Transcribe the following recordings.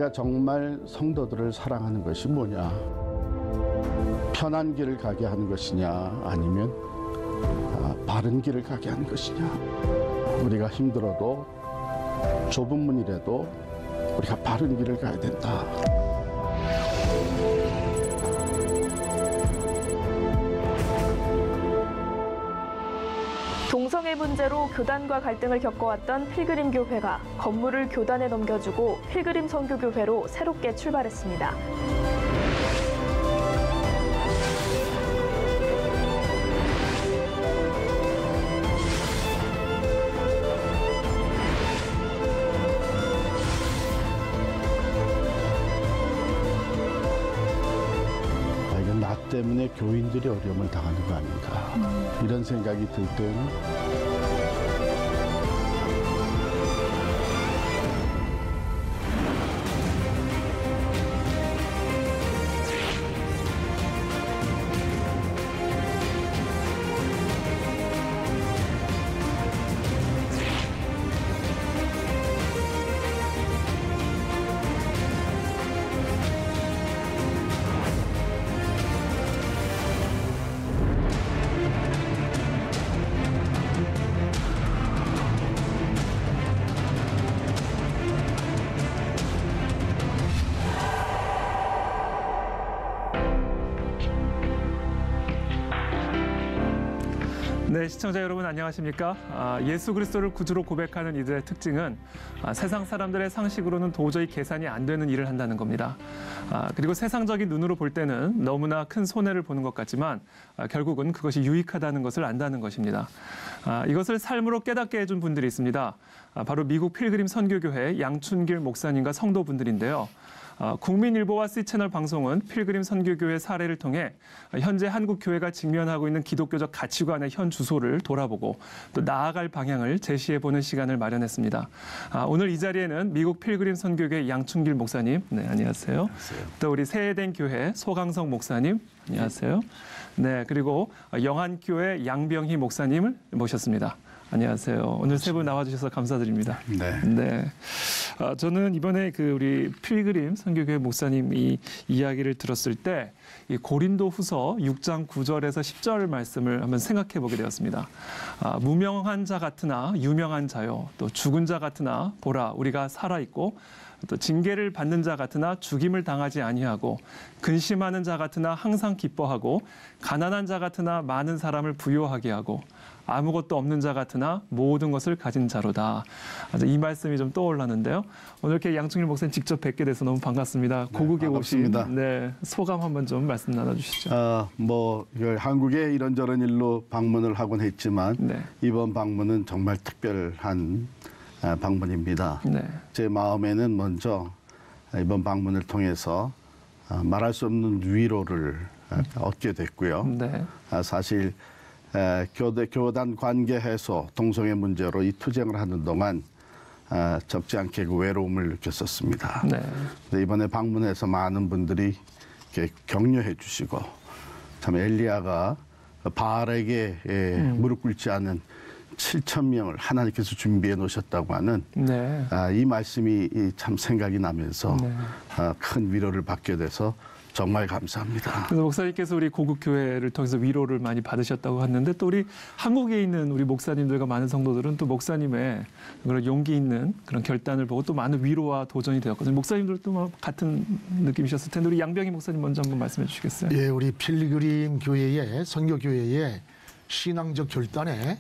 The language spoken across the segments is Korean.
우리가 정말 성도들을 사랑하는 것이 뭐냐? 편한 길을 가게 하는 것이냐, 아니면 바른 길을 가게 하는 것이냐? 우리가 힘들어도 좁은 문이라도 우리가 바른 길을 가야 된다. 동성애 문제로 교단과 갈등을 겪어왔던 필그림 교회가 건물을 교단에 넘겨주고 필그림 선교교회로 새롭게 출발했습니다. 이건 나 때문에 교인들이 어려움을 당하는 거 아닌가, 이런 생각이 들 때는 네, 시청자 여러분 안녕하십니까? 예수 그리스도를 구주로 고백하는 이들의 특징은 세상 사람들의 상식으로는 도저히 계산이 안 되는 일을 한다는 겁니다. 그리고 세상적인 눈으로 볼 때는 너무나 큰 손해를 보는 것 같지만 결국은 그것이 유익하다는 것을 안다는 것입니다. 이것을 삶으로 깨닫게 해준 분들이 있습니다. 바로 미국 필그림 선교교회 양춘길 목사님과 성도분들인데요. 국민일보와 C채널 방송은 필그림 선교교회 사례를 통해 현재 한국 교회가 직면하고 있는 기독교적 가치관의 현 주소를 돌아보고 또 나아갈 방향을 제시해보는 시간을 마련했습니다. 오늘 이 자리에는 미국 필그림 선교교회 양춘길 목사님, 네, 안녕하세요. 안녕하세요. 또 우리 세해된 교회 소강성 목사님, 안녕하세요. 네, 그리고 영안교회 양병희 목사님을 모셨습니다. 안녕하세요. 오늘 세 분 나와주셔서 감사드립니다. 네. 저는 이번에 우리 필그림 선교교회 목사님 이야기를 들었을 때 이 고린도후서 6장 9절에서 10절 말씀을 한번 생각해 보게 되었습니다. 무명한 자 같으나 유명한 자요, 또 죽은 자 같으나 보라 우리가 살아 있고, 또 징계를 받는 자 같으나 죽임을 당하지 아니하고, 근심하는 자 같으나 항상 기뻐하고, 가난한 자 같으나 많은 사람을 부요하게 하고, 아무것도 없는 자 같으나 모든 것을 가진 자로다. 이 말씀이 좀 떠올랐는데요. 오늘 이렇게 양춘길 목사님 직접 뵙게 돼서 너무 반갑습니다. 네, 고국에 오신 반갑습니다. 소감 한번 좀 말씀 나눠주시죠. 한국에 이런저런 일로 방문을 하곤 했지만 네. 이번 방문은 정말 특별한 방문입니다. 네. 제 마음에는 먼저 이번 방문을 통해서 말할 수 없는 위로를 얻게 됐고요. 네. 사실 교단 관계 해소, 동성애 문제로 이 투쟁을 하는 동안 적지 않게 그 외로움을 느꼈었습니다. 네. 근데 이번에 방문해서 많은 분들이 이렇게 격려해 주시고, 참 엘리야가 바알에게 무릎 꿇지 않은 7,000명을 하나님께서 준비해 놓으셨다고 하는 네. 이 말씀이 참 생각이 나면서 큰 위로를 받게 돼서 정말 감사합니다. 그래서 목사님께서 우리 고국 교회를 통해서 위로를 많이 받으셨다고 하는데, 또 우리 한국에 있는 우리 목사님들과 많은 성도들은 또 목사님의 그런 용기 있는 그런 결단을 보고 또 많은 위로와 도전이 되었거든요. 목사님들도 같은 느낌이셨을 텐데, 우리 양병희 목사님 먼저 한번 말씀해 주시겠어요? 예, 우리 필그림 교회의 선교교회의 신앙적 결단에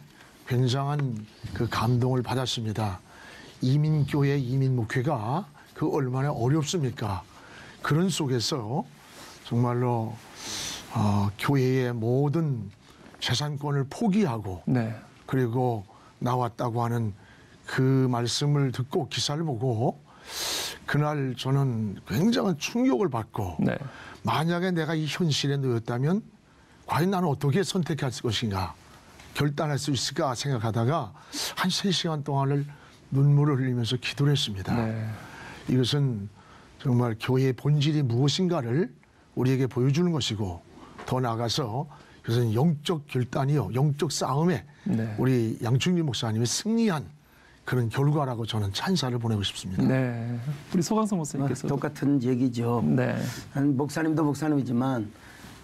굉장한 그 감동을 받았습니다. 이민교회, 이민목회가 얼마나 어렵습니까? 그런 속에서 정말로 교회의 모든 재산권을 포기하고 네. 그리고 나왔다고 하는 그 말씀을 듣고 기사를 보고 그날 저는 굉장한 충격을 받고, 네. 만약에 내가 이 현실에 놓였다면 과연 나는 어떻게 선택할 것인가, 결단할 수 있을까 생각하다가 한 3시간 동안을 눈물을 흘리면서 기도를 했습니다. 네. 이것은 정말 교회의 본질이 무엇인가를 우리에게 보여주는 것이고, 더 나아가서 이것은 영적 결단이요, 영적 싸움에 네. 우리 양춘길 목사님이 승리한 그런 결과라고 저는 찬사를 보내고 싶습니다. 네. 우리 소강성 목사님께서 똑같은 얘기죠. 네. 목사님도 목사님이지만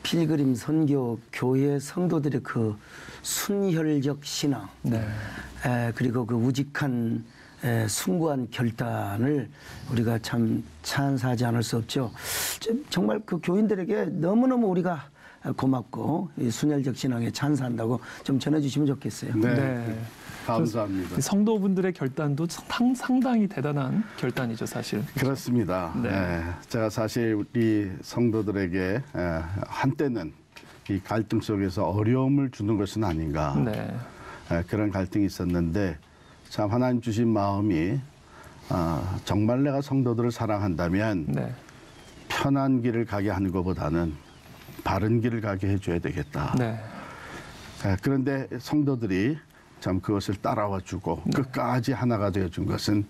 필그림 선교 교회 성도들의 그 순혈적 신앙, 네. 그리고 그 우직한 숭고한 결단을 우리가 참 찬사하지 않을 수 없죠. 정말 그 교인들에게 너무너무 우리가 고맙고 이 순혈적 신앙에 찬사한다고 좀 전해주시면 좋겠어요. 네. 네. 감사합니다. 성도분들의 결단도 상당히 대단한 결단이죠, 사실. 그렇습니다. 네. 제가 사실 우리 성도들에게 한때는 이 갈등 속에서 어려움을 주는 것은 아닌가. 네. 그런 갈등이 있었는데 참 하나님 주신 마음이 정말 내가 성도들을 사랑한다면 네. 편한 길을 가게 하는 것보다는 바른 길을 가게 해줘야 되겠다. 네. 그런데 성도들이 참 그것을 따라와 주고 끝까지 하나가 되어준 것은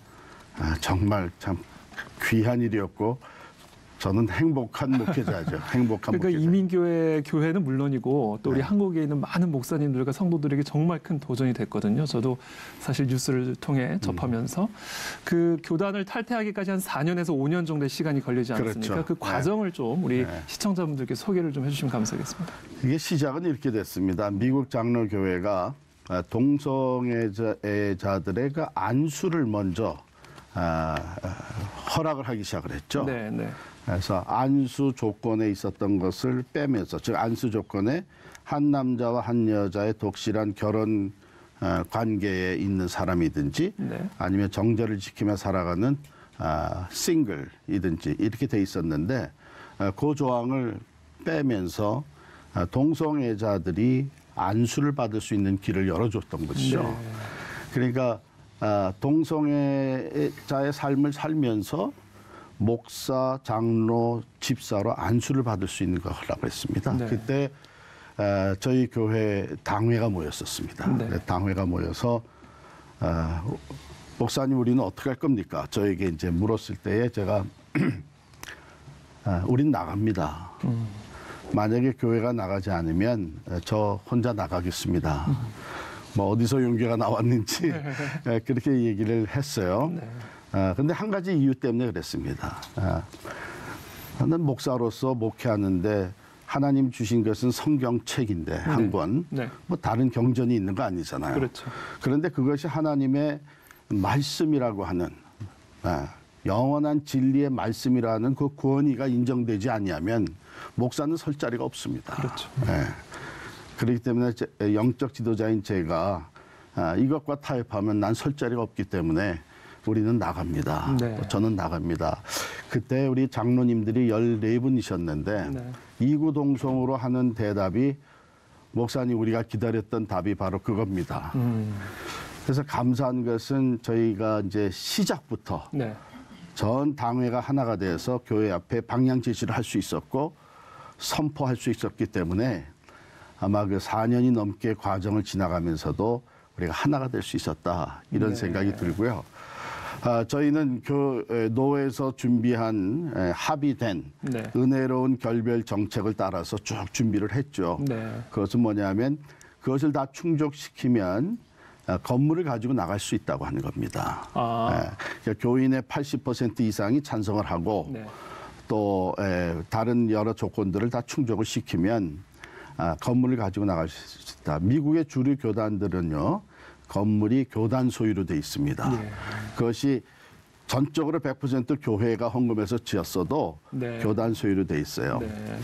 정말 참 귀한 일이었고 저는 행복한 목회자죠. 행복한 그러니까 목회자. 이민교회 교회는 물론이고 또 우리 한국에 있는 많은 목사님들과 성도들에게 정말 큰 도전이 됐거든요. 저도 사실 뉴스를 통해 접하면서 그 교단을 탈퇴하기까지 한 4년에서 5년 정도의 시간이 걸리지 않았습니까? 그렇죠. 그 과정을 좀 우리 네. 시청자분들께 소개를 좀 해주시면 감사하겠습니다. 이게 시작은 이렇게 됐습니다. 미국 장로교회가 동성애자들의 그 안수를 먼저 허락을 하기 시작을 했죠. 네, 네. 그래서 안수 조건에 있었던 것을 빼면서, 즉 안수 조건에 한 남자와 한 여자의 독실한 결혼 관계에 있는 사람이든지 네. 아니면 정절을 지키며 살아가는 싱글이든지 이렇게 돼 있었는데 그 조항을 빼면서 동성애자들이 안수를 받을 수 있는 길을 열어줬던 것이죠. 네. 그러니까 동성애자의 삶을 살면서 목사, 장로, 집사로 안수를 받을 수 있는 걸 하려고 했습니다. 네. 그때 저희 교회 당회가 모였었습니다. 네. 당회가 모여서 목사님 우리는 어떻게 할 겁니까? 저에게 이제 물었을 때에 제가 우린 나갑니다. 만약에 교회가 나가지 않으면 저 혼자 나가겠습니다. 뭐 어디서 용기가 나왔는지 그렇게 얘기를 했어요. 그런데 한 가지 이유 때문에 그랬습니다. 나는 목사로서 목회하는데 하나님 주신 것은 성경책인데 한 권, 네. 뭐 다른 경전이 있는 거 아니잖아요. 그렇죠. 그런데 그것이 하나님의 말씀이라고 하는 영원한 진리의 말씀이라는 그 권위가 인정되지 아니하면 목사는 설 자리가 없습니다. 그렇죠. 그렇기 때문에 영적 지도자인 제가 이것과 타협하면 난 설 자리가 없기 때문에 우리는 나갑니다. 네. 저는 나갑니다. 그때 우리 장로님들이 14분이셨는데 네. 이구동성으로 하는 대답이 목사님 우리가 기다렸던 답이 바로 그겁니다. 그래서 감사한 것은 저희가 이제 시작부터 네. 전 당회가 하나가 돼서 교회 앞에 방향 제시를 할 수 있었고 선포할 수 있었기 때문에 아마 그 4년이 넘게 과정을 지나가면서도 우리가 하나가 될 수 있었다 이런 네. 생각이 들고요. 저희는 노회에서 준비한 합의된 네. 은혜로운 결별 정책을 따라서 쭉 준비를 했죠. 네. 그것은 뭐냐면 그것을 다 충족시키면 건물을 가지고 나갈 수 있다고 하는 겁니다. 그러니까 교인의 80% 이상이 찬성을 하고 네. 또 다른 여러 조건들을 다 충족을 시키면 건물을 가지고 나갈 수 있다. 미국의 주류 교단들은요. 건물이 교단 소유로 돼 있습니다. 네. 그것이 전적으로 100% 교회가 헌금해서 지었어도 네. 교단 소유로 돼 있어요. 네.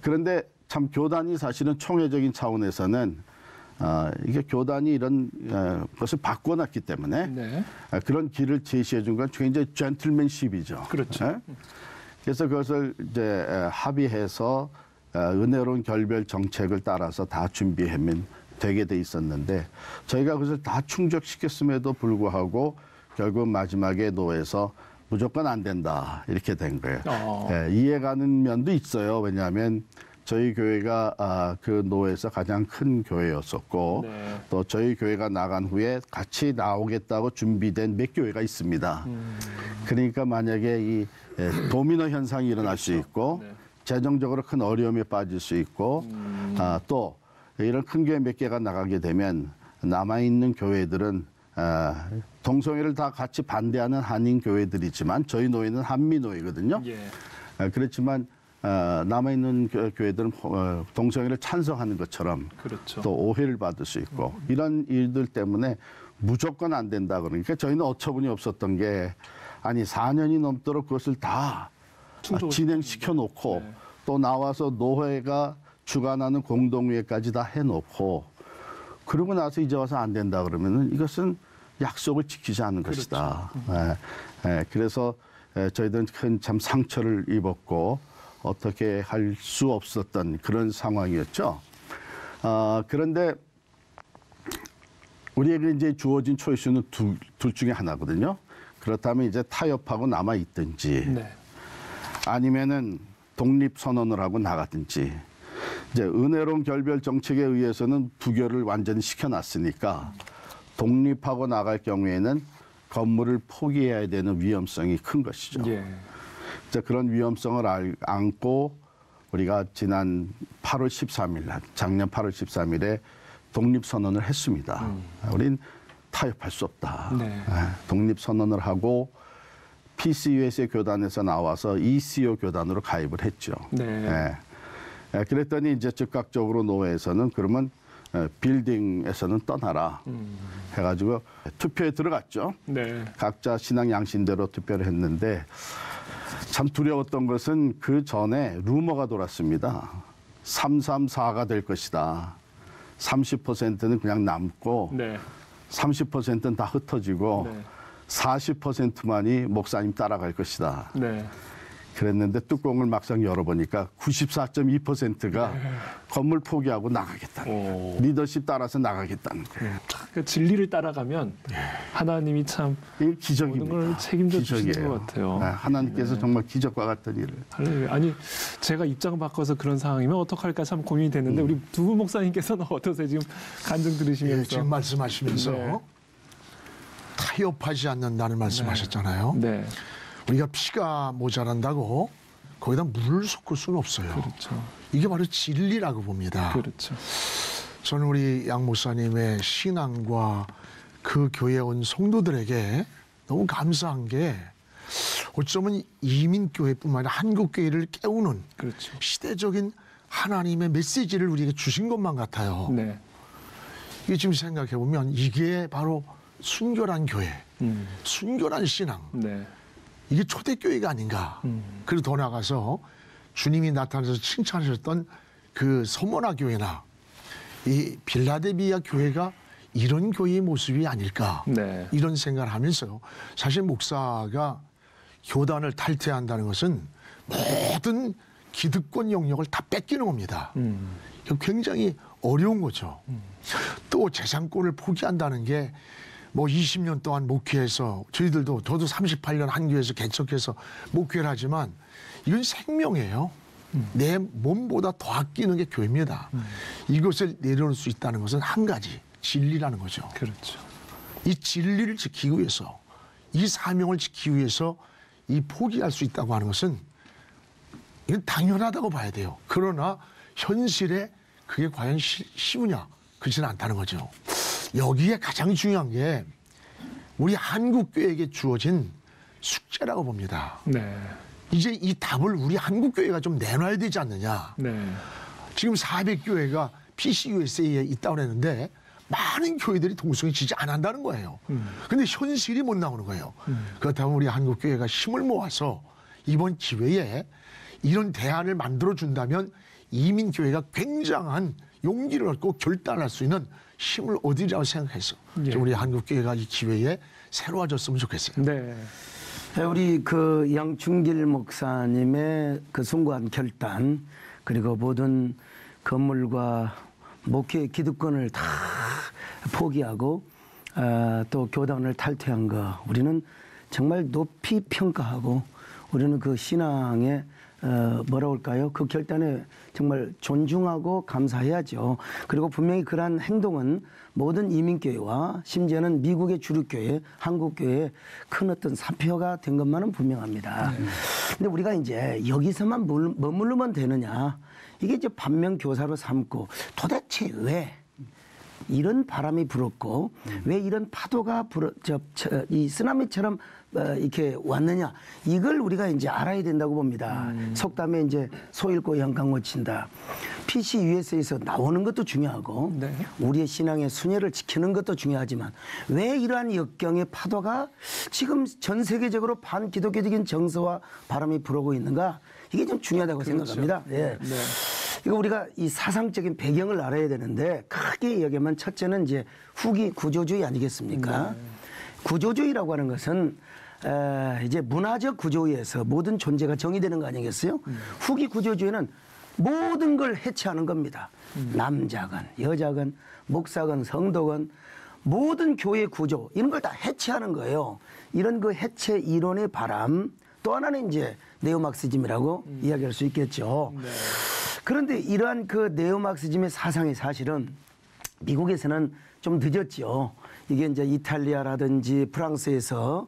그런데 참 교단이 사실은 총회적인 차원에서는 이게 교단이 이런 것을 바꿔놨기 때문에 네. 그런 길을 제시해 준 건 굉장히 젠틀맨십이죠. 그렇죠. 그래서 그것을 이제 합의해서 은혜로운 결별 정책을 따라서 다 준비하면 되게 돼 있었는데 저희가 그것을 다 충족시켰음에도 불구하고 결국 마지막에 노해서 무조건 안 된다 이렇게 된 거예요. 이해가는 면도 있어요. 왜냐하면 저희 교회가 그 노회에서 가장 큰 교회였었고 네. 또 저희 교회가 나간 후에 같이 나오겠다고 준비된 몇 교회가 있습니다. 그러니까 만약에 이 도미노 현상이 일어날 수 있고 네. 재정적으로 큰 어려움에 빠질 수 있고 또 이런 큰 교회 몇 개가 나가게 되면 남아있는 교회들은 동성애를 다 같이 반대하는 한인 교회들이지만 저희 노회는 한미 노회거든요. 예. 그렇지만 남아있는 교회들은 동성애를 찬성하는 것처럼 그렇죠. 또 오해를 받을 수 있고 이런 일들 때문에 무조건 안 된다 그러니까 저희는 어처구니 없었던 게 아니 4년이 넘도록 그것을 다 진행시켜 놓고 네. 또 나와서 노회가 주관하는 공동회까지 다 해놓고 그러고 나서 이제 와서 안 된다 그러면은 이것은 약속을 지키지 않은 것이다. 그래서 저희들은 큰 참 상처를 입었고 어떻게 할 수 없었던 그런 상황이었죠. 그런데 우리에게 이제 주어진 초이스는 둘 중에 하나거든요. 그렇다면 이제 타협하고 남아 있든지 네. 아니면은 독립 선언을 하고 나가든지 이제 은혜로운 결별 정책에 의해서는 부결을 완전히 시켜놨으니까 독립하고 나갈 경우에는 건물을 포기해야 되는 위험성이 큰 것이죠. 예. 이제 그런 위험성을 안고 우리가 지난 8월 13일, 작년 8월 13일에 독립선언을 했습니다. 우린 타협할 수 없다. 네. 독립선언을 하고 PCUS의 교단에서 나와서 ECO 교단으로 가입을 했죠. 네. 그랬더니 이제 즉각적으로 노회에서는 그러면 빌딩에서는 떠나라 해가지고 투표에 들어갔죠. 네. 각자 신앙 양신대로 투표를 했는데 참 두려웠던 것은 그 전에 루머가 돌았습니다. 334가 될 것이다. 30%는 그냥 남고 네. 30%는 다 흩어지고 네. 40%만이 목사님 따라갈 것이다. 네. 그랬는데 뚜껑을 막상 열어보니까 94.2%가 건물 포기하고 나가겠다는 거예요. 리더십 따라서 나가겠다는 거예요. 그 진리를 따라가면 하나님이 참 이게 모든 기적입니다. 걸 책임져 주시는 기적이에요. 것 같아요. 하나님께서 정말 기적과 같은 일을. 아니 제가 입장 바꿔서 그런 상황이면 어떡할까 참 고민이 됐는데 우리 두분 목사님께서는 어떠세요? 지금 간증 예, 들으시면서. 지금 말씀하시면서 네. 타협하지 않는다는 말씀하셨잖아요. 네. 우리가 피가 모자란다고 거기다 물을 섞을 수는 없어요. 그렇죠. 이게 바로 진리라고 봅니다. 그렇죠. 저는 우리 양 목사님의 신앙과 그 교회에 온 성도들에게 너무 감사한 게 어쩌면 이민교회뿐만 아니라 한국교회를 깨우는 그렇죠. 시대적인 하나님의 메시지를 우리에게 주신 것만 같아요. 네. 이게 지금 생각해 보면 이게 바로 순결한 교회, 순결한 신앙, 네. 이게 초대교회가 아닌가. 그리고 더 나가서 주님이 나타나서 칭찬하셨던 그 서머나 교회나 이 빌라델비아 교회가 이런 교회의 모습이 아닐까. 네. 이런 생각을 하면서요. 사실 목사가 교단을 탈퇴한다는 것은 모든 기득권 영역을 다 뺏기는 겁니다. 이거 굉장히 어려운 거죠. 또 재산권을 포기한다는 게 뭐 20년 동안 목회해서 저희들도 저도 38년 한 교회에서 개척해서 목회를 하지만 이건 생명이에요. 내 몸보다 더 아끼는 게 교회입니다. 이것을 내려놓을 수 있다는 것은 한 가지 진리라는 거죠. 그렇죠. 이 진리를 지키기 위해서 이 사명을 지키기 위해서 이 포기할 수 있다고 하는 것은 이건 당연하다고 봐야 돼요. 그러나 현실에 그게 과연 쉬우냐? 그렇지는 않다는 거죠. 여기에 가장 중요한 게 우리 한국교회에게 주어진 숙제라고 봅니다. 네. 이제 이 답을 우리 한국교회가 좀 내놔야 되지 않느냐. 네. 지금 400교회가 PCUSA에 있다고 했는데 많은 교회들이 동성애 지지 안 한다는 거예요. 근데 현실이 못 나오는 거예요. 그렇다면 우리 한국교회가 힘을 모아서 이번 기회에 이런 대안을 만들어준다면 이민교회가 굉장한 용기를 얻고 결단할 수 있는 힘을 얻으리라고 생각해서 예. 우리 한국교회가 이 기회에 새로워졌으면 좋겠어요. 네. 우리 그 양충길 목사님의 그 숭고한 결단 그리고 모든 건물과 목회 기득권을 다 포기하고 또 교단을 탈퇴한 거 우리는 정말 높이 평가하고 우리는 그 신앙에 뭐라 할까요? 그 결단에 정말 존중하고 감사해야죠. 그리고 분명히 그러한 행동은 모든 이민교회와 심지어는 미국의 주류교회, 한국교회에 큰 어떤 사표가 된 것만은 분명합니다. 근데 우리가 이제 여기서만 머무르면 되느냐. 이게 이제 반면교사로 삼고 도대체 왜 이런 바람이 불었고 왜 이런 파도가 이 쓰나미처럼 이렇게 왔느냐 이걸 우리가 이제 알아야 된다고 봅니다. 속담에 이제 소 잃고 영광 못 친다. PCUS에서 나오는 것도 중요하고 네. 우리의 신앙의 순회를 지키는 것도 중요하지만 왜 이러한 역경의 파도가 지금 전 세계적으로 반기독교적인 정서와 바람이 불어오고 있는가 이게 좀 중요하다고 생각합니다. 예. 네. 이거 우리가 이 사상적인 배경을 알아야 되는데 크게 얘기하면 첫째는 이제 후기 구조주의 아니겠습니까? 구조주의라고 하는 것은 이제 문화적 구조에서 모든 존재가 정의되는 거 아니겠어요? 후기 구조주의는 모든 걸 해체하는 겁니다. 남자건 여자건 목사건 성도건 모든 교회 구조 이런 걸 다 해체하는 거예요. 이런 그 해체 이론의 바람 또 하나는 이제 네오막시즘이라고 이야기할 수 있겠죠. 네. 그런데 이러한 그 네오막시즘의 사상이 사실은 미국에서는 좀 늦었죠. 이게 이제 이탈리아라든지 프랑스에서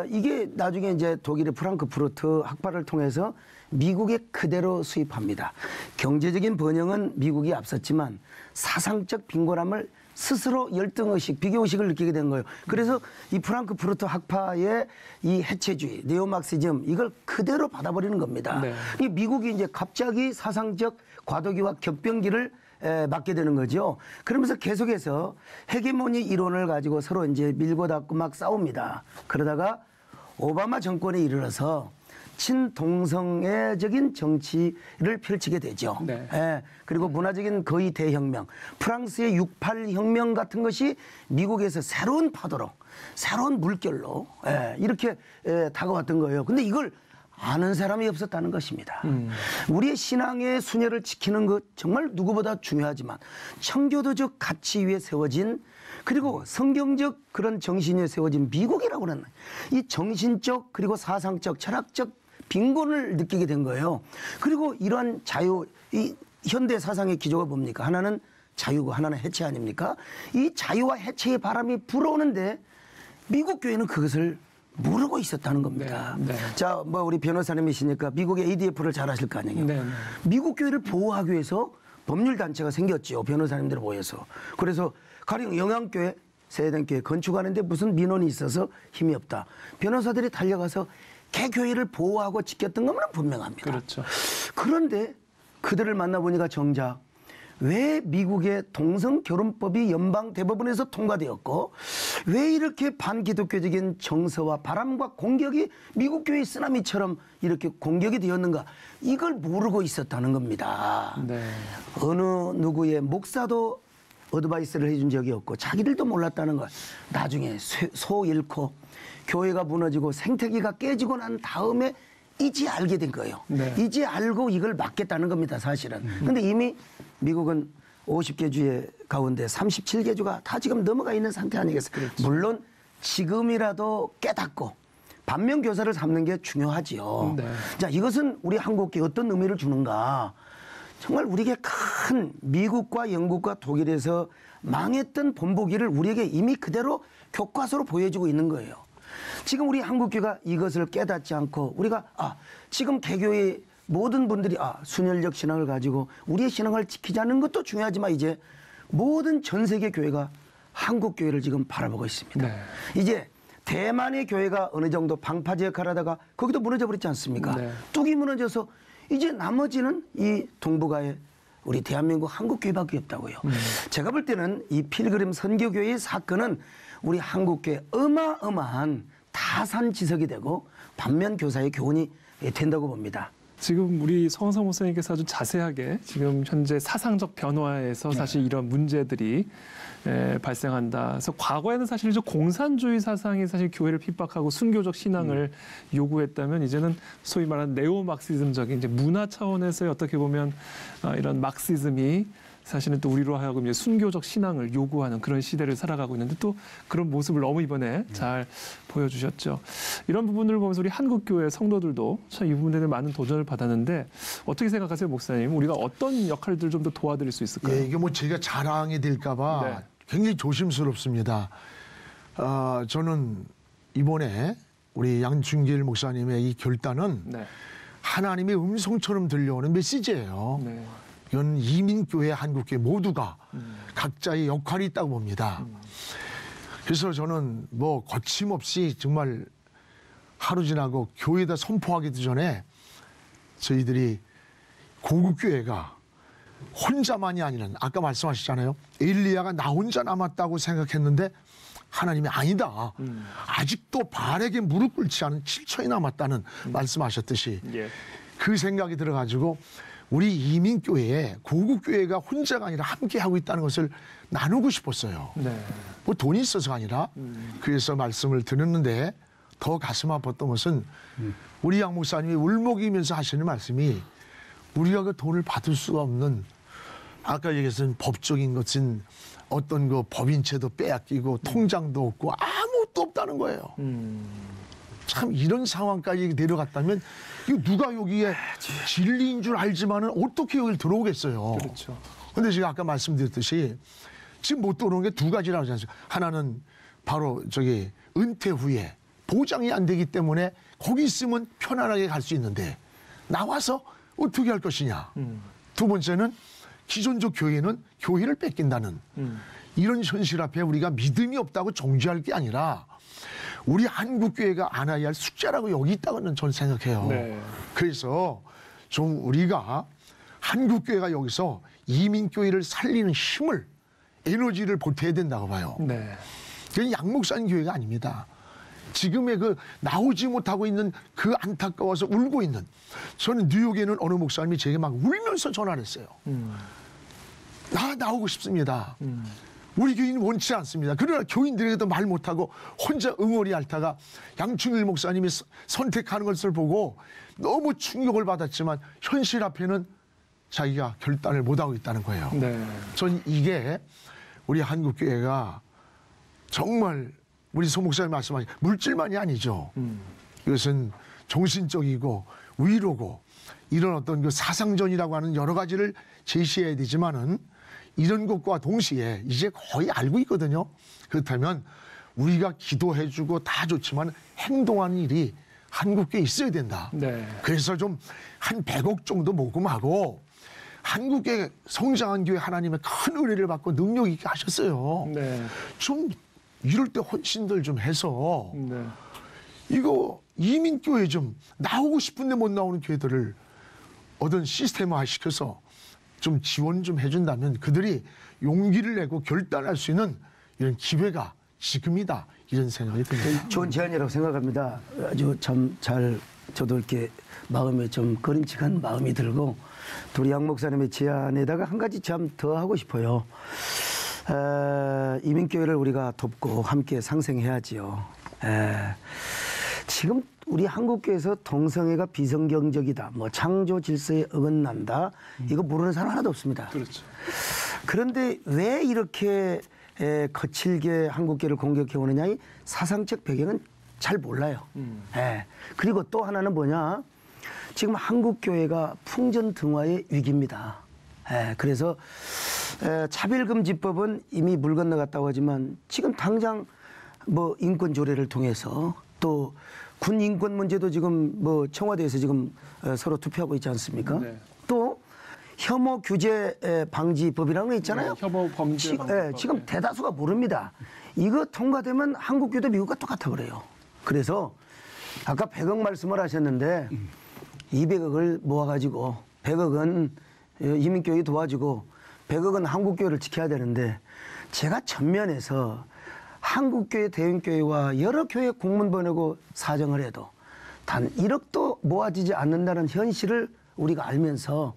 이게 나중에 이제 독일의 프랑크푸르트 학파를 통해서 미국에 그대로 수입합니다. 경제적인 번영은 미국이 앞섰지만 사상적 빈곤함을 스스로 열등의식, 비교의식을 느끼게 된 거예요. 그래서 이 프랑크푸르트 학파의 이 해체주의, 네오막시즘 이걸 그대로 받아버리는 겁니다. 네. 이 미국이 이제 갑자기 사상적 과도기와 격변기를 맞게 되는 거죠. 그러면서 계속해서 헤게모니 이론을 가지고 서로 이제 밀고 닦고 막 싸웁니다. 그러다가 오바마 정권에 이르러서 친동성애적인 정치를 펼치게 되죠. 네. 그리고 문화적인 거의 대혁명, 프랑스의 68 혁명 같은 것이 미국에서 새로운 파도로, 새로운 물결로 이렇게 다가왔던 거예요. 근데 이걸 아는 사람이 없었다는 것입니다. 우리의 신앙의 순회를 지키는 것 정말 누구보다 중요하지만 청교도적 가치 위에 세워진 그리고 성경적 그런 정신 위에 세워진 미국이라고 하는 이 정신적 그리고 사상적 철학적 빈곤을 느끼게 된 거예요. 그리고 이러한 자유, 이 현대 사상의 기조가 뭡니까? 하나는 자유고 하나는 해체 아닙니까? 이 자유와 해체의 바람이 불어오는데 미국 교회는 그것을 모르고 있었다는 겁니다. 네, 네. 자, 뭐 우리 변호사님이시니까 미국의 ADF를 잘 아실 거 아니에요. 네, 네. 미국 교회를 보호하기 위해서 법률 단체가 생겼죠. 변호사님들을 모여서. 그래서 가령 영양교회, 세대교회 건축하는데 무슨 민원이 있어서 힘이 없다. 변호사들이 달려가서 개교회를 보호하고 지켰던 것은 분명합니다. 그렇죠. 그런데 그들을 만나보니까 정작 왜 미국의 동성결혼법이 연방 대법원에서 통과되었고 왜 이렇게 반기독교적인 정서와 바람과 공격이 미국 교회의 쓰나미처럼 이렇게 공격이 되었는가 이걸 모르고 있었다는 겁니다. 네. 어느 누구의 목사도 어드바이스를 해준 적이 없고 자기들도 몰랐다는 걸 나중에 소 잃고 교회가 무너지고 생태계가 깨지고 난 다음에 이제 알게 된 거예요. 네. 이제 알고 이걸 막겠다는 겁니다, 사실은. 근데 이미 미국은 50개 주의 가운데 37개 주가 다 지금 넘어가 있는 상태 아니겠어요? 그렇죠. 물론 지금이라도 깨닫고 반면교사를 삼는 게 중요하지요. 네. 자, 이것은 우리 한국에 어떤 의미를 주는가? 정말 우리에게 큰 미국과 영국과 독일에서 망했던 본보기를 우리에게 이미 그대로 교과서로 보여주고 있는 거예요. 지금 우리 한국교회가 이것을 깨닫지 않고 우리가 지금 개교의 모든 분들이 순혈적 신앙을 가지고 우리의 신앙을 지키자는 것도 중요하지만 이제 모든 전 세계 교회가 한국 교회를 지금 바라보고 있습니다. 네. 이제 대만의 교회가 어느 정도 방파제 역할을 하다가 거기도 무너져 버렸지 않습니까? 네. 뚝이 무너져서 이제 나머지는 이 동북아의 우리 대한민국 한국교회밖에 없다고요. 제가 볼 때는 이 필그림 선교교회의 사건은 우리 한국교회 어마어마한 타산지석이 되고 반면교사의 교훈이 된다고 봅니다. 지금 우리 성성 목사님께서 아주 자세하게 지금 현재 사상적 변화에서 사실 이런 문제들이 발생한다. 그래서 과거에는 사실 저 공산주의 사상이 사실 교회를 핍박하고 순교적 신앙을 요구했다면 이제는 소위 말하는 네오막시즘적인 이제 문화 차원에서의 어떻게 보면 이런 막시즘이 사실은 또 우리로 하여금 이제 순교적 신앙을 요구하는 그런 시대를 살아가고 있는데 또 그런 모습을 너무 이번에 잘 보여주셨죠. 이런 부분들을 보면서 우리 한국교회 성도들도 참 이 부분에 대해 많은 도전을 받았는데 어떻게 생각하세요, 목사님? 우리가 어떤 역할들 좀 더 도와드릴 수 있을까요? 예, 이게 뭐 제가 자랑이 될까봐 네. 굉장히 조심스럽습니다. 저는 이번에 우리 양준길 목사님의 이 결단은 네. 하나님의 음성처럼 들려오는 메시지예요. 네. 이건 이민교회, 한국교회 모두가 각자의 역할이 있다고 봅니다. 그래서 저는 뭐 거침없이 정말 하루 지나고 교회에다 선포하기도 전에 저희들이 고국교회가 혼자만이 아니라 아까 말씀하셨잖아요. 엘리야가 나 혼자 남았다고 생각했는데 하나님이 아니다. 아직도 바알에게 무릎 꿇지 않은 7천이 남았다는 말씀하셨듯이 예. 그 생각이 들어가지고 우리 이민교회에 고국교회가 혼자가 아니라 함께하고 있다는 것을 나누고 싶었어요. 네. 뭐 돈이 있어서가 아니라 그래서 말씀을 드렸는데 더 가슴 아팠던 것은 우리 양 목사님이 울먹이면서 하시는 말씀이 우리가 그 돈을 받을 수가 없는 아까 얘기했던 법적인 것은 어떤 그 법인채도 빼앗기고 통장도 없고 아무것도 없다는 거예요. 참 이런 상황까지 내려갔다면 이거 누가 여기에 진리인 줄 알지만은 어떻게 여기를 들어오겠어요. 그렇죠. 근데 제가 아까 말씀드렸듯이 지금 못 들어오는 게 두 가지라고 하지 않습니까? 하나는 바로 저기 은퇴 후에 보장이 안 되기 때문에 거기 있으면 편안하게 갈 수 있는데 나와서 어떻게 할 것이냐. 두 번째는 기존적 교회는 교회를 뺏긴다는 이런 현실 앞에 우리가 믿음이 없다고 정죄할 게 아니라 우리 한국교회가 안아야 할 숙제라고 여기 있다고는 저는 생각해요. 네. 그래서 좀 우리가 한국교회가 여기서 이민교회를 살리는 힘을 에너지를 보태야 된다고 봐요. 네. 그건 양목산 교회가 아닙니다. 지금의 그 나오지 못하고 있는 그 안타까워서 울고 있는 저는 뉴욕에는 어느 목사님이 제게 막 울면서 전화를 했어요. 나 나오고 싶습니다. 우리 교인은 원치 않습니다. 그러나 교인들에게도 말 못하고 혼자 응어리 앓다가 양충일 목사님이 선택하는 것을 보고 너무 충격을 받았지만 현실 앞에는 자기가 결단을 못하고 있다는 거예요. 네. 전 이게 우리 한국교회가 정말 우리 소 목사님 말씀하신 물질만이 아니죠. 이것은 정신적이고 위로고 이런 어떤 그 사상전이라고 하는 여러 가지를 제시해야 되지만은 이런 것과 동시에 이제 거의 알고 있거든요. 그렇다면 우리가 기도해주고 다 좋지만 행동하는 일이 한국교회에 있어야 된다. 네. 그래서 좀 한 100억 정도 모금하고 한국의 성장한 교회 하나님의 큰 은혜를 받고 능력 있게 하셨어요. 네. 좀 이럴 때 헌신들 좀 해서 네. 이거 이민교회 좀 나오고 싶은데 못 나오는 교회들을 어떤 시스템화 시켜서 좀 지원 좀 해준다면 그들이 용기를 내고 결단할 수 있는 이런 기회가 지금이다 이런 생각이 듭니다. 좋은 제안이라고 생각합니다. 아주 참 잘 저도 이렇게 마음에 좀 꺼림칙한 마음이 들고 우리 양 목사님의 제안에다가 한 가지 참 더 하고 싶어요. 이민교회를 우리가 돕고 함께 상생해야지요. 지금 우리 한국교회에서 동성애가 비성경적이다, 뭐 창조 질서에 어긋난다, 이거 모르는 사람 하나도 없습니다. 그렇죠. 그런데 왜 이렇게 거칠게 한국교회를 공격해 오느냐, 이 사상적 배경은 잘 몰라요. 그리고 또 하나는 뭐냐, 지금 한국교회가 풍전등화의 위기입니다. 그래서 차별금지법은 이미 물 건너갔다고 하지만 지금 당장 뭐 인권 조례를 통해서 또 군 인권 문제도 지금 뭐 청와대에서 지금 서로 투표하고 있지 않습니까? 네. 또 혐오 규제 방지법이라는 거 있잖아요. 네, 혐오 범죄 방지법. 지금 대다수가 모릅니다. 이거 통과되면 한국교도 미국과 똑같아 그래요. 그래서 아까 100억 말씀을 하셨는데 200억을 모아가지고 100억은 이민교회 도와주고 100억은 한국교회를 지켜야 되는데 제가 전면에서 한국교회 대형교회와 여러 교회 공문 보내고 사정을 해도 단 1억도 모아지지 않는다는 현실을 우리가 알면서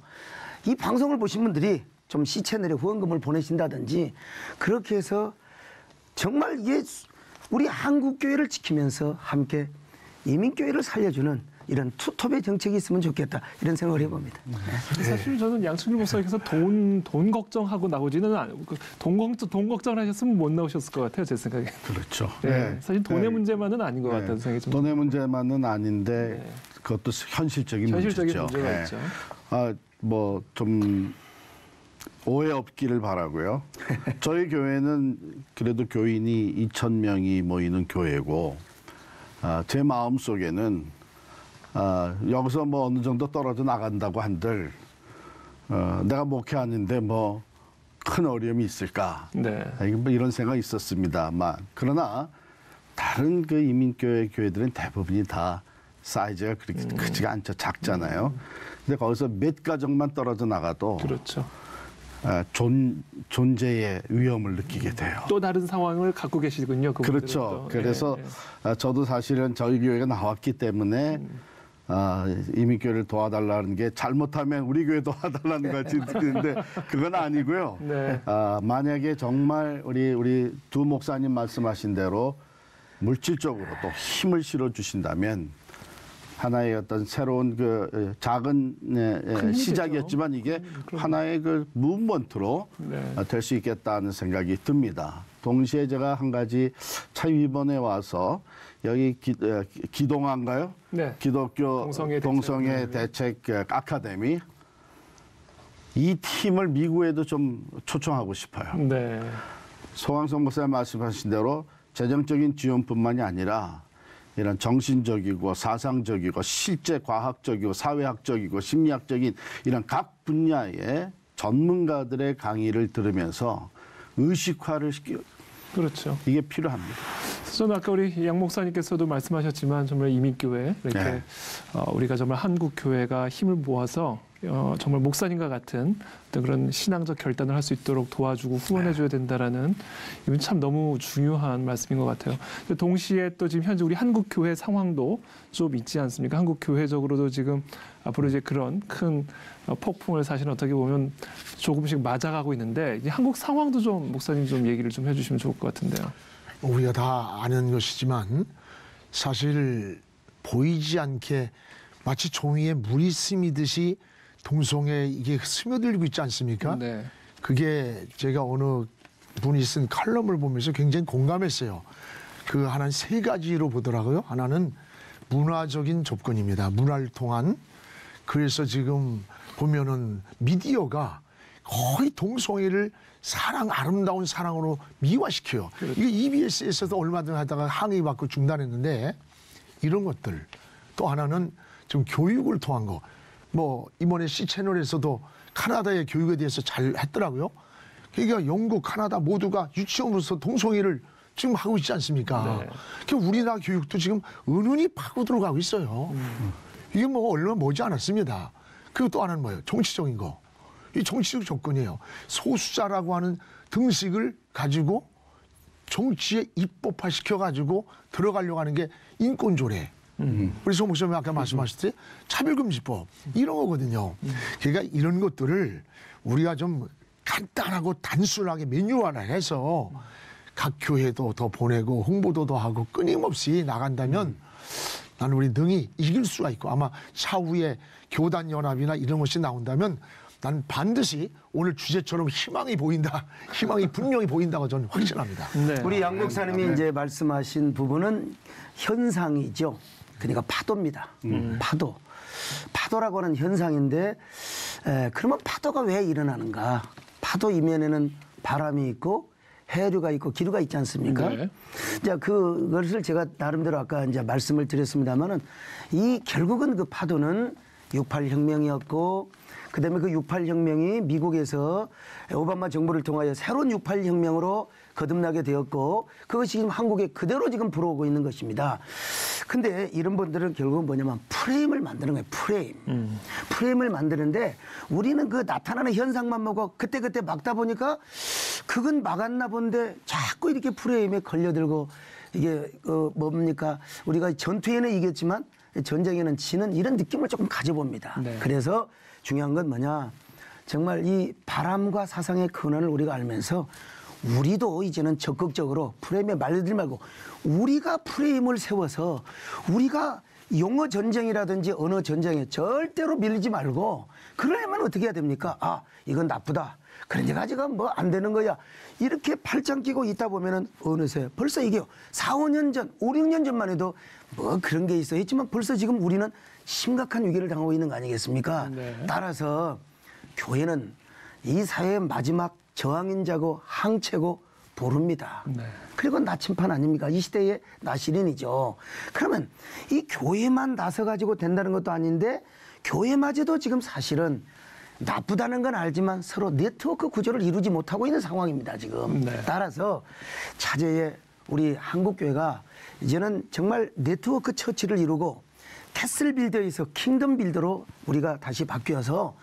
이 방송을 보신 분들이 좀 시채널에 후원금을 보내신다든지 그렇게 해서 정말 이게 우리 한국교회를 지키면서 함께 이민교회를 살려주는 이런 투톱의 정책이 있으면 좋겠다 이런 생각을 해봅니다. 사실 저는 양충일 목사님께서 돈 걱정하고 나오지는 않고 돈 걱정을 하셨으면 못 나오셨을 것 같아요, 제 생각에. 그렇죠. 네. 사실 돈의 문제만은 아닌 것 같다는 생각이 좀. 돈의 문제만은 아닌데 그것도 현실적인 문제죠. 문제가 있죠. 뭐 좀 오해 없기를 바라고요. 저희 교회는 그래도 교인이 2,000명이 모이는 교회고 제 마음 속에는 여기서 뭐 어느 정도 떨어져 나간다고 한들 내가 목회하는데 뭐 큰 어려움이 있을까? 네. 뭐 이런 생각이 있었습니다만 그러나 다른 그 이민교회 교회들은 대부분이 다 사이즈가 그렇게 크지가 않죠. 작잖아요. 근데 거기서 몇 가정만 떨어져 나가도 그렇죠. 존재의 위험을 느끼게 돼요. 또 다른 상황을 갖고 계시군요. 그분들은 그렇죠. 또. 그래서 예, 예. 저도 사실은 저희 교회가 나왔기 때문에 이민교회를 도와달라는 게 잘못하면 우리 교회 도와달라는 같이 들리는데 그건 아니고요. 네. 만약에 정말 우리 두 목사님 말씀하신 대로 물질적으로 또 힘을 실어 주신다면 하나의 어떤 새로운 그 작은 시작이었지만 이게 하나의 그 무브먼트로 네. 될 수 있겠다는 생각이 듭니다. 동시에 제가 한 가지 참 이번에 와서 여기 기동아인가요? 네. 기독교 동성애 대책 아카데미 이 팀을 미국에도 좀 초청하고 싶어요. 네. 소강성 목사님 말씀하신 대로 재정적인 지원뿐만이 아니라 이런 정신적이고 사상적이고 실제 과학적이고 사회학적이고 심리학적인 이런 각 분야의 전문가들의 강의를 들으면서 의식화를 시키고 그렇죠. 이게 필요합니다. 저는 아까 우리 양 목사님께서도 말씀하셨지만 정말 이민교회 이렇게 네. 우리가 정말 한국 교회가 힘을 모아서 정말 목사님과 같은 어떤 그런 신앙적 결단을 할 수 있도록 도와주고 후원해줘야 된다라는 이건 참 너무 중요한 말씀인 것 같아요. 동시에 또 지금 현재 우리 한국 교회 상황도 좀 있지 않습니까? 한국 교회적으로도 지금 앞으로 이제 그런 큰 폭풍을 사실 어떻게 보면 조금씩 맞아가고 있는데 이 한국 상황도 좀 목사님 좀 얘기를 좀 해주시면 좋을 것 같은데요. 우리가 다 아는 것이지만 사실 보이지 않게 마치 종이에 물이 스미듯이 동성애 이게 스며들고 있지 않습니까? 네. 그게 제가 어느 분이 쓴 칼럼을 보면서 굉장히 공감했어요. 그 하나는 세 가지로 보더라고요. 하나는 문화적인 접근입니다. 문화를 통한. 그래서 지금 보면은 미디어가 거의 동성애를 아름다운 사랑으로 미화시켜요. 이게 EBS에서도 얼마 전 하다가 항의받고 중단했는데 이런 것들. 또 하나는 좀 교육을 통한 거. 뭐 이번에 C채널에서도 카나다의 교육에 대해서 잘 했더라고요. 그러니까 영국, 카나다 모두가 유치원으로서 동성애를 지금 하고 있지 않습니까? 네. 그러니까 우리나라 교육도 지금 은은히 파고 들어가고 있어요. 이게 뭐 얼마 머지 않았습니다. 그리고 또 하나는 뭐예요? 정치적인 거. 이 정치적 접근이에요. 소수자라고 하는 등식을 가지고 정치에 입법화 시켜가지고 들어가려고 하는 게 인권조례. 우리 송 목사님 아까 말씀하셨듯이 차별금지법 이런 거거든요. 그러니까 이런 것들을 우리가 좀 간단하고 단순하게 매뉴얼화해서 각 교회도 더 보내고 홍보도 더 하고 끊임없이 나간다면 나는 우리 능히 이길 수가 있고 아마 차후에 교단연합이나 이런 것이 나온다면 나는 반드시 오늘 주제처럼 희망이 보인다. 희망이 분명히 보인다고 저는 확신합니다. 네. 우리 양 목사님이 이제 말씀하신 부분은 현상이죠. 그러니까 파도입니다. 파도. 파도라고 하는 현상인데 그러면 파도가 왜 일어나는가? 파도 이면에는 바람이 있고 해류가 있고 기류가 있지 않습니까? 네. 자, 그것을 제가 나름대로 아까 이제 말씀을 드렸습니다만은 이 결국은 그 파도는 68 혁명이었고 그다음에 그 68 혁명이 미국에서 오바마 정부를 통하여 새로운 68 혁명으로 거듭나게 되었고 그것이 지금 한국에 그대로 지금 불어오고 있는 것입니다. 근데 이런 분들은 결국은 뭐냐면 프레임을 만드는 거예요. 프레임. 프레임을 만드는데 우리는 그 나타나는 현상만 보고 그때그때 막다 보니까 그건 막았나 본데 자꾸 이렇게 프레임에 걸려들고 이게 뭡니까? 우리가 전투에는 이겼지만 전쟁에는 지는 이런 느낌을 조금 가져봅니다. 네. 그래서 중요한 건 뭐냐? 정말 이 바람과 사상의 근원을 우리가 알면서 우리도 이제는 적극적으로 프레임에 말리지 말고 우리가 프레임을 세워서 우리가 용어 전쟁이라든지 언어 전쟁에 절대로 밀리지 말고 그러려면 어떻게 해야 됩니까? 아, 이건 나쁘다. 그런데 가지가 뭐 안 되는 거야. 이렇게 팔짱 끼고 있다 보면은 어느새 벌써 이게 4, 5년 전, 5, 6년 전만 해도 뭐 그런 게 있어 했지만 벌써 지금 우리는 심각한 위기를 당하고 있는 거 아니겠습니까? 네. 따라서 교회는 이 사회의 마지막 저항인자고 항체고 보릅니다. 네. 그리고 나침판 아닙니까? 이 시대의 나시린이죠. 그러면 이 교회만 나서가지고 된다는 것도 아닌데 교회마저도 지금 사실은 나쁘다는 건 알지만 서로 네트워크 구조를 이루지 못하고 있는 상황입니다, 지금. 네. 따라서 차제에 우리 한국교회가 이제는 정말 네트워크 처치를 이루고 캐슬 빌더에서 킹덤 빌더로 우리가 다시 바뀌어서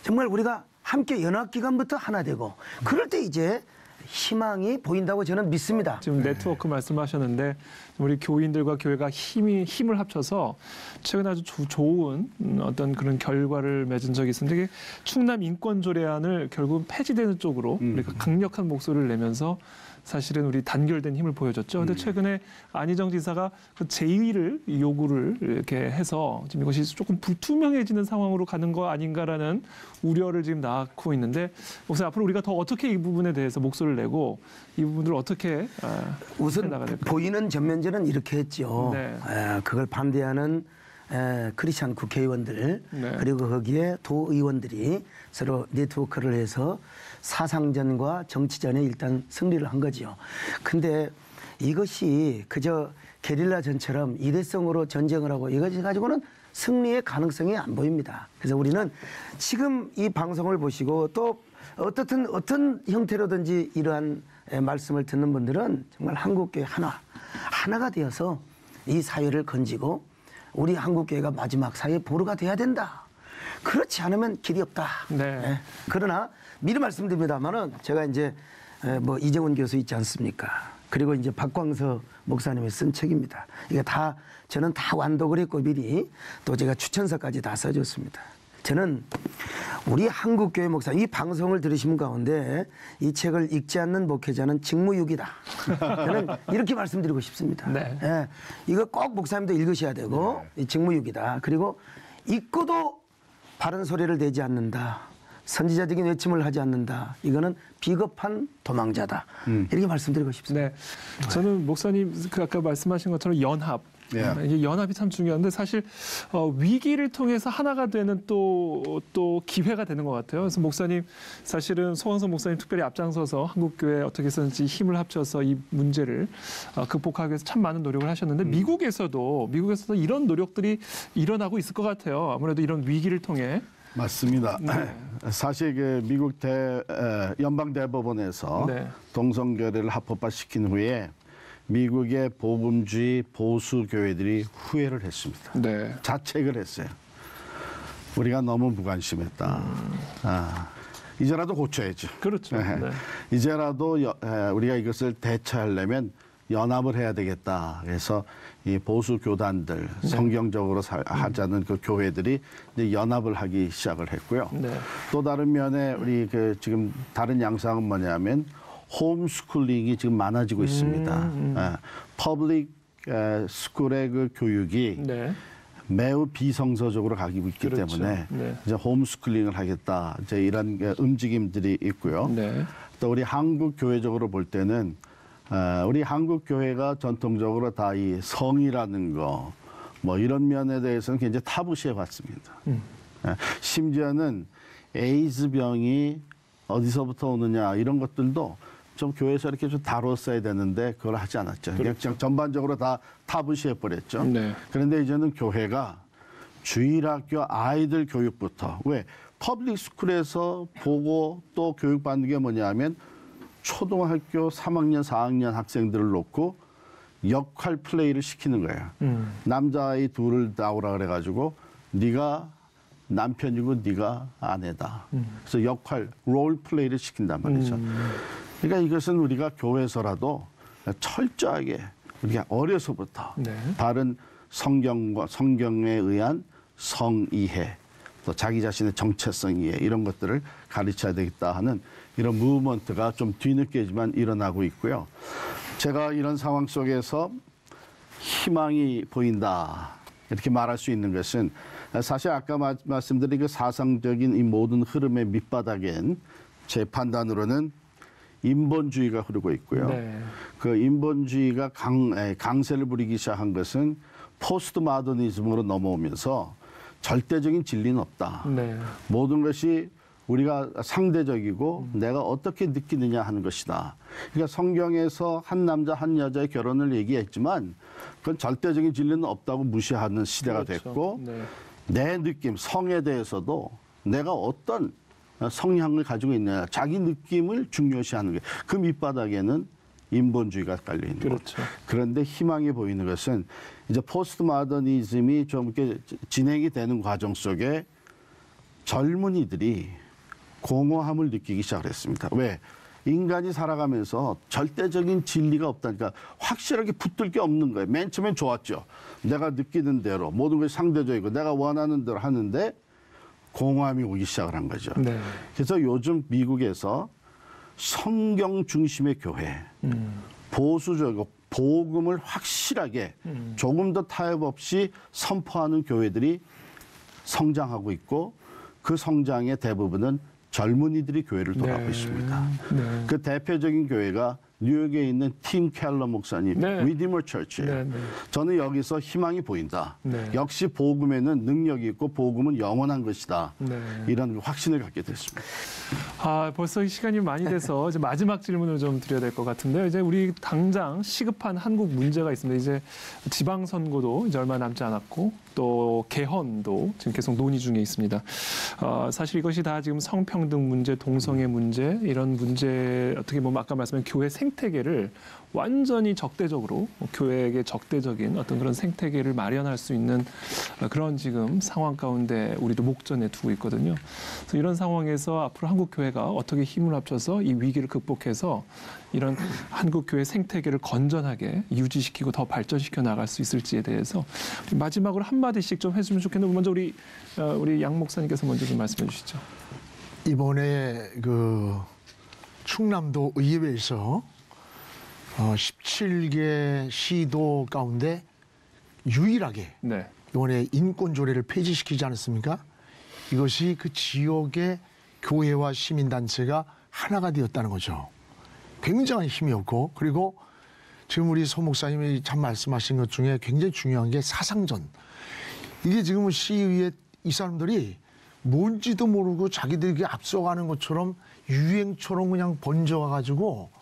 정말 우리가 함께 연합기관부터 하나 되고 그럴 때 이제 희망이 보인다고 저는 믿습니다. 지금 네트워크 말씀하셨는데 우리 교인들과 교회가 힘을 합쳐서 최근 아주 좋은 어떤 그런 결과를 맺은 적이 있습니다. 이게 충남 인권조례안을 결국 폐지되는 쪽으로 우리가 강력한 목소리를 내면서 사실은 우리 단결된 힘을 보여줬죠. 근데 최근에 안희정 지사가 그 제의를 요구를 이렇게 해서 지금 이것이 조금 불투명해지는 상황으로 가는 거 아닌가라는 우려를 지금 낳고 있는데 목사님 앞으로 우리가 더 어떻게 이 부분에 대해서 목소리를 내고 이 부분을 어떻게 우선 나가야 될까요? 보이는 전면전은 이렇게 했죠. 네. 그걸 반대하는 크리스찬 국회의원들 네. 그리고 거기에 도의원들이 서로 네트워크를 해서 사상전과 정치전에 일단 승리를 한 거지요. 근데 이것이 그저 게릴라 전처럼 일회성으로 전쟁을 하고 이것이 가지고는 승리의 가능성이 안 보입니다. 그래서 우리는 지금 이 방송을 보시고 또 어떤 형태로든지 이러한 말씀을 듣는 분들은 정말 한국교회 하나가 되어서 이 사회를 건지고 우리 한국교회가 마지막 사회 보루가 돼야 된다. 그렇지 않으면 길이 없다. 네. 그러나 미리 말씀드립니다만은 제가 이제 뭐 이정훈 교수 있지 않습니까? 그리고 이제 박광서 목사님이 쓴 책입니다. 이게 다 저는 다 완독을 했고 미리 또 제가 추천서까지 다 써줬습니다. 저는 우리 한국교회 목사 이 방송을 들으시는 가운데 이 책을 읽지 않는 목회자는 직무유기다. 저는 이렇게 말씀드리고 싶습니다. 네. 예, 이거 꼭 목사님도 읽으셔야 되고 이 직무유기다. 그리고 읽고도 바른 소리를 내지 않는다. 선지자적인 외침을 하지 않는다. 이거는 비겁한 도망자다. 이렇게 말씀드리고 싶습니다. 네, 저는 목사님 그 아까 말씀하신 것처럼 연합. 이게 연합이 참 중요한데 사실 위기를 통해서 하나가 되는 또 기회가 되는 것 같아요. 그래서 목사님 사실은 소원선 목사님 특별히 앞장서서 한국교회 어떻게 해서든지 힘을 합쳐서 이 문제를 극복하기 위해서 참 많은 노력을 하셨는데 미국에서도 이런 노력들이 일어나고 있을 것 같아요. 아무래도 이런 위기를 통해. 맞습니다. 네. 사실 그 미국 연방 대법원에서 네. 동성결의를 합법화시킨 후에 미국의 복음주의 보수 교회들이 후회를 했습니다. 네. 자책을 했어요. 우리가 너무 무관심했다. 이제라도 고쳐야죠. 그렇죠. 네. 이제라도 우리가 이것을 대처하려면 연합을 해야 되겠다. 그래서 이 보수 교단들 성경적으로 하자는 그 교회들이 이제 연합을 하기 시작을 했고요. 네. 또 다른 면에 우리 그 지금 다른 양상은 뭐냐면 홈스쿨링이 지금 많아지고 있습니다. 퍼블릭 스쿨의 그 교육이 네. 매우 비성서적으로 가고 있기 그렇죠. 때문에 네. 이제 홈스쿨링을 하겠다. 이제 이런 움직임들이 있고요. 네. 또 우리 한국 교회적으로 볼 때는 우리 한국 교회가 전통적으로 다 이 성이라는 거 뭐 이런 면에 대해서는 굉장히 타부시해 왔습니다. 심지어는 에이즈 병이 어디서부터 오느냐 이런 것들도 좀 교회에서 이렇게 좀 다뤘어야 되는데 그걸 하지 않았죠. 그냥 전반적으로 다 타부시해 버렸죠. 네. 그런데 이제는 교회가 주일학교 아이들 교육부터 왜 퍼블릭 스쿨에서 보고 또 교육받는 게 뭐냐면 초등학교 3학년, 4학년 학생들을 놓고 역할 플레이를 시키는 거예요. 남자아이 둘을 나오라 그래가지고 네가 남편이고 네가 아내다. 그래서 역할, 롤 플레이를 시킨단 말이죠. 그러니까 이것은 우리가 교회에서라도 철저하게 우리가 어려서부터 네. 바른 성경과 성경에 의한 성이해, 또 자기 자신의 정체성 이해 이런 것들을 가르쳐야 되겠다 하는 이런 무브먼트가 좀 뒤늦게지만 일어나고 있고요. 제가 이런 상황 속에서 희망이 보인다 이렇게 말할 수 있는 것은 사실 아까 말씀드린 그 사상적인 이 모든 흐름의 밑바닥엔 제 판단으로는 인본주의가 흐르고 있고요. 네. 그 인본주의가 강세를 부리기 시작한 것은 포스트 마더니즘으로 넘어오면서 절대적인 진리는 없다. 네. 모든 것이 우리가 상대적이고 내가 어떻게 느끼느냐 하는 것이다. 그러니까 성경에서 한 남자 한 여자의 결혼을 얘기했지만 그건 절대적인 진리는 없다고 무시하는 시대가 그렇죠. 됐고 네. 내 느낌, 성에 대해서도 내가 어떤 성향을 가지고 있느냐, 자기 느낌을 중요시하는 게 그 밑바닥에는 인본주의가 깔려 있는 거죠. 그렇죠. 그런데 희망이 보이는 것은 이제 포스트 모더니즘이 좀 이렇게 진행이 되는 과정 속에 젊은이들이 공허함을 느끼기 시작했습니다. 왜? 인간이 살아가면서 절대적인 진리가 없다니까 확실하게 붙들 게 없는 거예요. 맨 처음엔 좋았죠. 내가 느끼는 대로 모든 것이 상대적이고 내가 원하는 대로 하는데 공허함이 오기 시작을 한 거죠. 네. 그래서 요즘 미국에서 성경 중심의 교회, 보수적이고 복음을 확실하게 조금 더 타협 없이 선포하는 교회들이 성장하고 있고 그 성장의 대부분은 젊은이들이 교회를 돌아가고 네. 있습니다. 네. 그 대표적인 교회가 뉴욕에 있는 팀 켈러 목사님, 네. 리디머 처치예요. 네, 네. 저는 여기서 희망이 보인다. 네. 역시 복음에는 능력이 있고 복음은 영원한 것이다. 네. 이런 확신을 갖게 됐습니다. 벌써 시간이 많이 돼서 이제 마지막 질문을 좀 드려야 될 것 같은데요. 이제 우리 당장 시급한 한국 문제가 있습니다. 이제 지방선거도 이제 얼마 남지 않았고 또 개헌도 지금 계속 논의 중에 있습니다. 사실 이것이 다 지금 성평등 문제, 동성애 문제 이런 문제 어떻게 보면 아까 말씀한 교회 생태계를 완전히 적대적으로 교회에게 적대적인 어떤 그런 생태계를 마련할 수 있는 그런 지금 상황 가운데 우리도 목전에 두고 있거든요. 그래서 이런 상황에서 앞으로 한국 교회가 어떻게 힘을 합쳐서 이 위기를 극복해서 이런 한국 교회 생태계를 건전하게 유지시키고 더 발전시켜 나갈 수 있을지에 대해서 마지막으로 한 마디씩 좀 해주면 좋겠는데 먼저 우리 양 목사님께서 먼저 좀 말씀해 주시죠. 이번에 그 충남도 의회에서 17개 시도 가운데 유일하게 네. 이번에 인권조례를 폐지시키지 않았습니까? 이것이 그 지역의 교회와 시민단체가 하나가 되었다는 거죠. 굉장한 힘이었고, 그리고 지금 우리 소 목사님이 참 말씀하신 것 중에 굉장히 중요한 게 사상전. 이게 지금 시의회 이 사람들이 뭔지도 모르고 자기들이 앞서가는 것처럼 유행처럼 그냥 번져가지고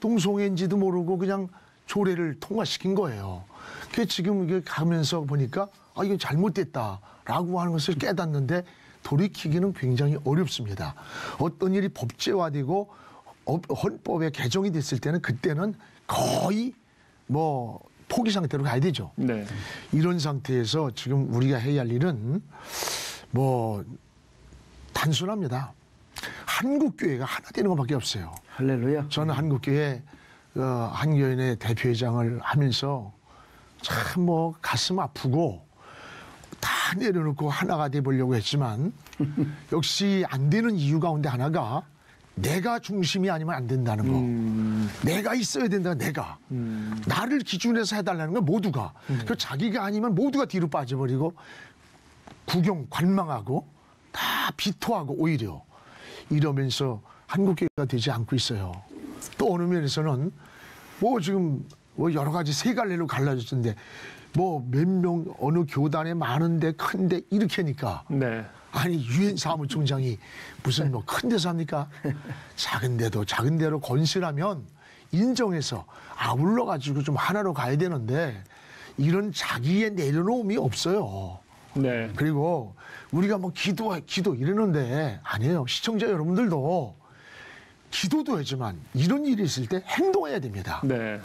동성애인지도 모르고 그냥 조례를 통과시킨 거예요. 그게 지금 이게 가면서 보니까 이건 잘못됐다라고 하는 것을 깨닫는데 돌이키기는 굉장히 어렵습니다. 어떤 일이 법제화되고 헌법에 개정이 됐을 때는 그때는 거의 뭐 포기 상태로 가야 되죠. 네. 이런 상태에서 지금 우리가 해야 할 일은 뭐 단순합니다. 한국교회가 하나 되는 것밖에 없어요. 할렐루야. 저는 한국교회 한교인의 대표회장을 하면서 참 뭐 가슴 아프고 다 내려놓고 하나가 돼 보려고 했지만 역시 안 되는 이유 가운데 하나가 내가 중심이 아니면 안 된다는 거. 내가 있어야 된다. 내가. 나를 기준해서 해달라는 건 모두가. 그 자기가 아니면 모두가 뒤로 빠져버리고 구경 관망하고 다 비토하고 오히려 이러면서 한국교회가 되지 않고 있어요. 또 어느 면에서는 뭐 지금 뭐 여러 가지 세 갈래로 갈라졌는데 뭐 몇 명 어느 교단에 많은데 큰데 이렇게 하니까 네. 아니 유엔 사무총장이 무슨 뭐 큰 데서 합니까? 작은 데도 작은 데로 건실하면 인정해서 아울러 가지고 좀 하나로 가야 되는데 이런 자기의 내려놓음이 없어요. 네. 그리고 우리가 뭐 기도 이러는데 아니에요. 시청자 여러분들도 기도도 하지만 이런 일이 있을 때 행동해야 됩니다. 네.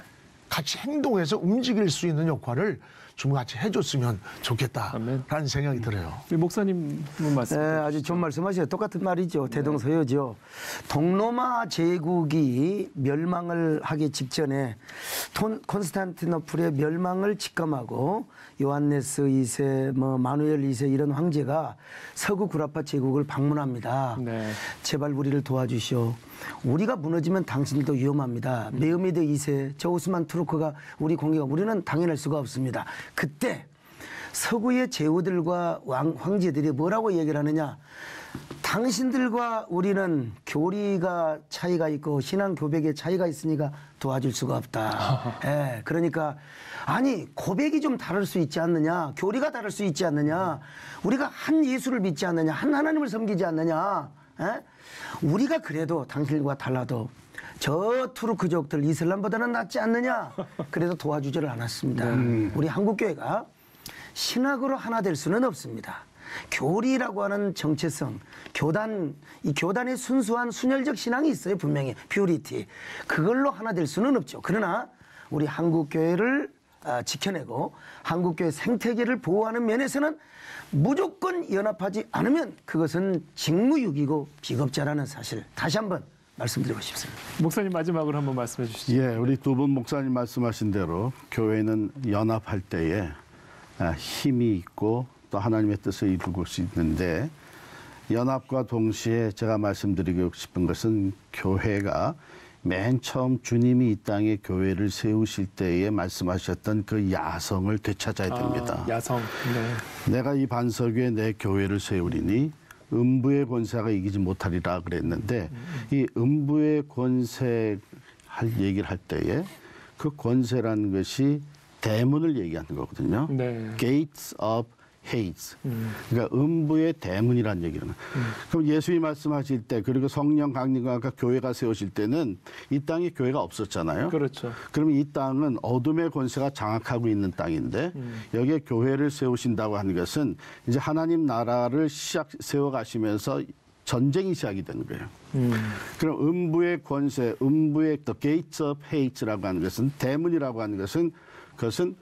같이 행동해서 움직일 수 있는 역할을 좀 같이 해줬으면 좋겠다라는 아멘. 생각이 들어요. 우리 목사님 한번 말씀. 네, 아주 좋은 말씀하셔요. 똑같은 말이죠. 대동소이죠. 동로마 제국이 멸망을 하기 직전에 콘스탄티노플의 멸망을 직감하고 요한네스 2세, 마누엘 2세 이런 황제가 서구 구라파 제국을 방문합니다. 네. 제발 우리를 도와주시오. 우리가 무너지면 당신들도 위험합니다. 메흐메드 2세, 저 오스만 투르크가 우리 공격, 우리는 당연할 수가 없습니다. 그때 서구의 제후들과 황제들이 뭐라고 얘기를 하느냐. 당신들과 우리는 교리가 차이가 있고 신앙 교백의 차이가 있으니까 도와줄 수가 없다. 예, 그러니까 아니 고백이 좀 다를 수 있지 않느냐. 교리가 다를 수 있지 않느냐. 우리가 한 예수를 믿지 않느냐. 한 하나님을 섬기지 않느냐. 예? 우리가 그래도 당신과 달라도 저 투르크족들 이슬람보다는 낫지 않느냐. 그래도 도와주지를 않았습니다. 우리 한국교회가 신학으로 하나 될 수는 없습니다. 교리라고 하는 정체성, 이 교단의 순수한 순혈적 신앙이 있어요. 분명히 퓨리티. 그걸로 하나 될 수는 없죠. 그러나 우리 한국교회를 지켜내고 한국교회 생태계를 보호하는 면에서는 무조건 연합하지 않으면 그것은 직무유기고 비겁자라는 사실 다시 한번 말씀드리고 싶습니다. 목사님 마지막으로 한번 말씀해 주시죠. 예, 우리 두 분 목사님 말씀하신 대로 교회는 연합할 때에 힘이 있고 또 하나님의 뜻을 이루고 수 있는데 연합과 동시에 제가 말씀드리고 싶은 것은 교회가 맨 처음 주님이 이 땅에 교회를 세우실 때에 말씀하셨던 그 야성을 되찾아야 됩니다. 야성. 네. 내가 이 반석 위에 내 교회를 세우리니 음부의 권세가 이기지 못하리라 그랬는데 이 음부의 권세 얘기를 할 때에 그 권세라는 것이 대문을 얘기하는 거거든요. 네. Gates of Hades. 그러니까 음부의 대문이라는 얘기는. 그럼 예수님이 말씀하실 때 그리고 성령 강림과 아까 교회가 세우실 때는 이 땅에 교회가 없었잖아요. 그렇죠. 그러면 이 땅은 어둠의 권세가 장악하고 있는 땅인데 여기에 교회를 세우신다고 하는 것은 이제 하나님 나라를 세워가시면서 전쟁이 시작이 되는 거예요. 그럼 음부의 권세, 음부의 the gates of Hades라고 하는 것은 대문이라고 하는 것은 그것은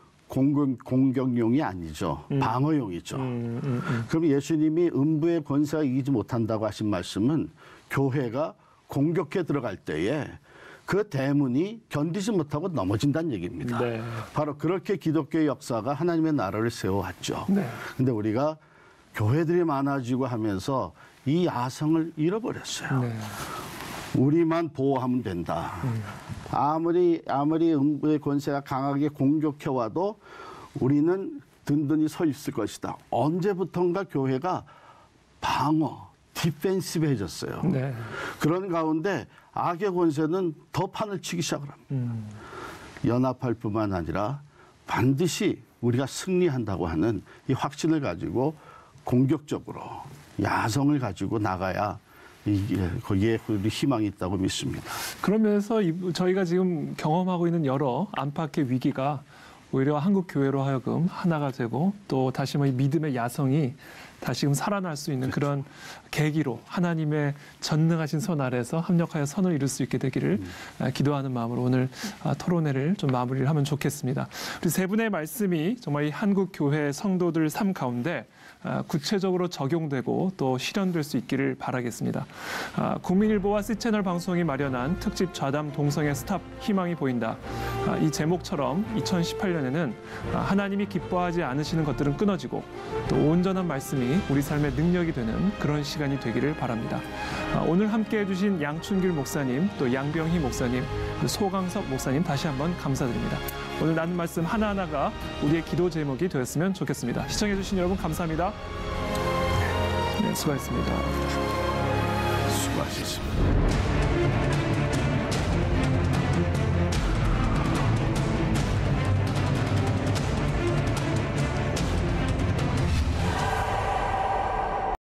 공격용이 아니죠. 방어용이죠. 그럼 예수님이 음부의 권세가 이기지 못한다고 하신 말씀은 교회가 공격해 들어갈 때에 그 대문이 견디지 못하고 넘어진다는 얘기입니다. 네. 바로 그렇게 기독교의 역사가 하나님의 나라를 세워왔죠. 네. 근데 우리가 교회들이 많아지고 하면서 이 야성을 잃어버렸어요. 네. 우리만 보호하면 된다. 아무리 음부의 권세가 강하게 공격해와도 우리는 든든히 서 있을 것이다. 언제부턴가 교회가 방어, 디펜시브해졌어요. 네. 그런 가운데 악의 권세는 더 판을 치기 시작을 합니다. 연합할 뿐만 아니라 반드시 우리가 승리한다고 하는 이 확신을 가지고 공격적으로 야성을 가지고 나가야 거기에 우리 희망이 있다고 믿습니다. 그러면서 저희가 지금 경험하고 있는 여러 안팎의 위기가 오히려 한국 교회로 하여금 하나가 되고 또 다시 이 믿음의 야성이 다시금 살아날 수 있는 그런 계기로 하나님의 전능하신 손 아래서 합력하여 선을 이룰 수 있게 되기를 기도하는 마음으로 오늘 토론회를 좀 마무리를 하면 좋겠습니다. 우리 세 분의 말씀이 정말 이 한국 교회 성도들 삶 가운데 구체적으로 적용되고 또 실현될 수 있기를 바라겠습니다. 국민일보와 C채널 방송이 마련한 특집 좌담 동성애 스탑 희망이 보인다. 이 제목처럼 2018년에는 하나님이 기뻐하지 않으시는 것들은 끊어지고 또 온전한 말씀이 우리 삶의 능력이 되는 그런 시간이 되기를 바랍니다. 오늘 함께해 주신 양춘길 목사님, 또 양병희 목사님, 소강석 목사님 다시 한번 감사드립니다. 오늘 나눈 말씀 하나하나가 우리의 기도 제목이 되었으면 좋겠습니다. 시청해 주신 여러분 감사합니다. 네, 수고하셨습니다. 수고하셨습니다.